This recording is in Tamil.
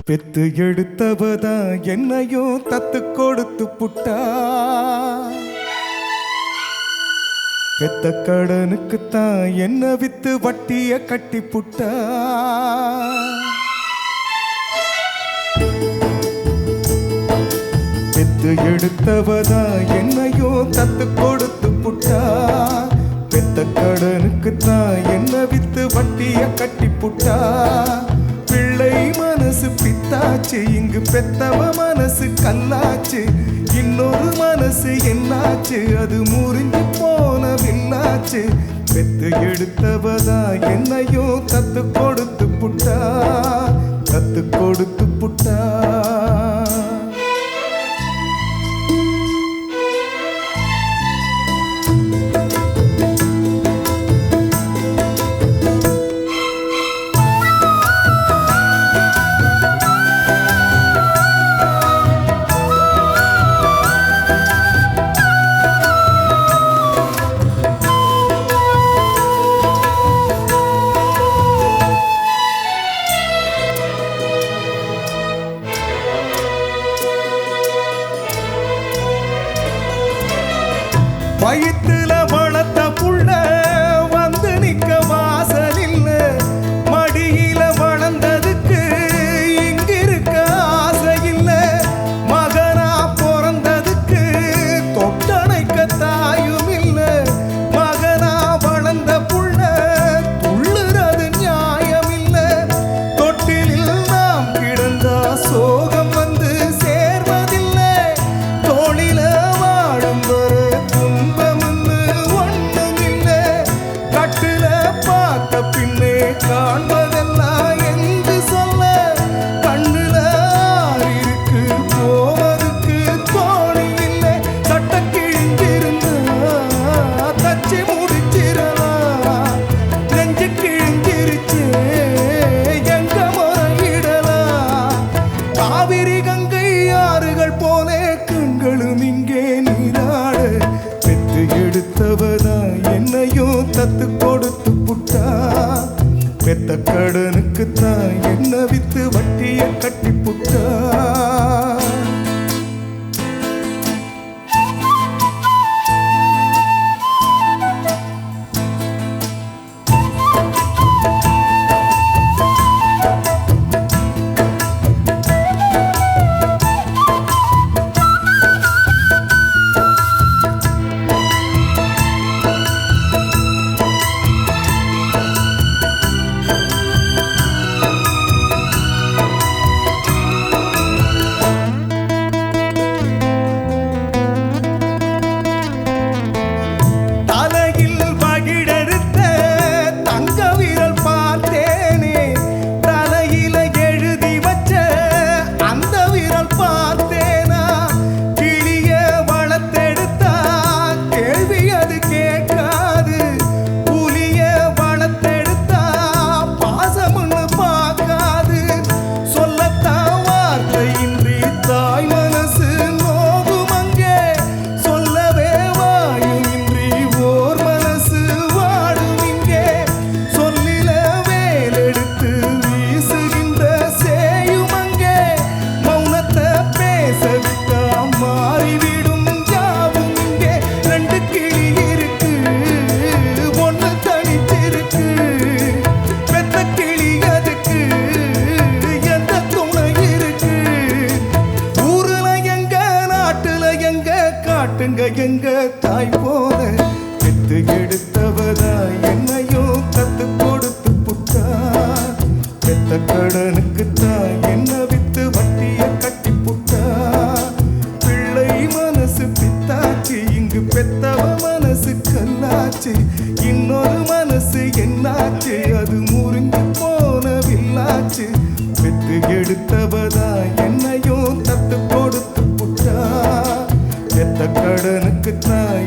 பெத்து எடுத்தவதா என்னையும் தத்து கொடுத்து புட்டா. பெத்த கடனுக்குத்தான் என்ன வித்து வட்டிய கட்டி புட்டா. பெத்து எடுத்தவதா என்னையும் தத்து கொடுத்து புட்டா. பெத்த கடனுக்குத்தான் என்ன வித்து வட்டிய கட்டி புட்டா. பிள்ளை மனசு பித்தாச்சு, இங்கு பெத்தவ மனசு கல்லாச்சு. இன்னொரு மனசு என்னாச்சு, அது முறிஞ்சு போன வில்லாச்சு. பெத்து எடுத்தவதா என்னையும் தத்து கொடுத்து புட்டா, தத்து கொடுத்து புட்டா. வயிற்றுல வளர்த்த புள்ள வந்து நிக்க வாசல் இல்ல. மடியில வளர்ந்ததுக்கு இங்கிருக்க ஆசை இல்ல. மகனா பிறந்ததுக்கு தொட்டணைக்க தாயும் இல்ல. மகனா வளர்ந்த புள்ள துள்ளுறது நியாயம் இல்ல. தொட்டிலில் நாம் கிடந்தா சோகம் வந்து சேர்வதில்லை. தோளில வாழும் காண்பதெல்லாம் என்று சொல்ல கண்ணுல இருக்கு போவதுக்கு தோணி இல்லை. சட்ட கிழிஞ்சிருந்தா தச்சு முடிச்சிடலாம். நெஞ்சு கிழிஞ்சிருச்சு எங்க முறையிடலாம். காவிரி கங்கை ஆறுகள் போலே கண்களும் இங்கே நீராட. பெத்து எடுத்தவதா என்னையும் தத்து கொடுத்து புட்டா. பெத்த கடனுக்குத்தான் என்ன வித்து வட்டிய கட்டி புட்டா. எங்க தாய் போல பெத்து எடுத்தவதா என்னையும் தத்து கொடுத்து புட்டா. பெத்த கடனுக்குத்தான் என்ன வித்து வட்டிய கட்டி புட்டா. பிள்ளை மனசு பித்தாச்சு, இங்கு பெத்தவ மனசு கல்லாச்சு. இன்னொரு மனசு என்னாச்சு, அது முறிஞ்சு போன வில்லாச்சு. பெத்து எடுத்தவதா என்னையும் தத்து கொடுத்து புட்டா. பெத்த கடனுக்குத்தான்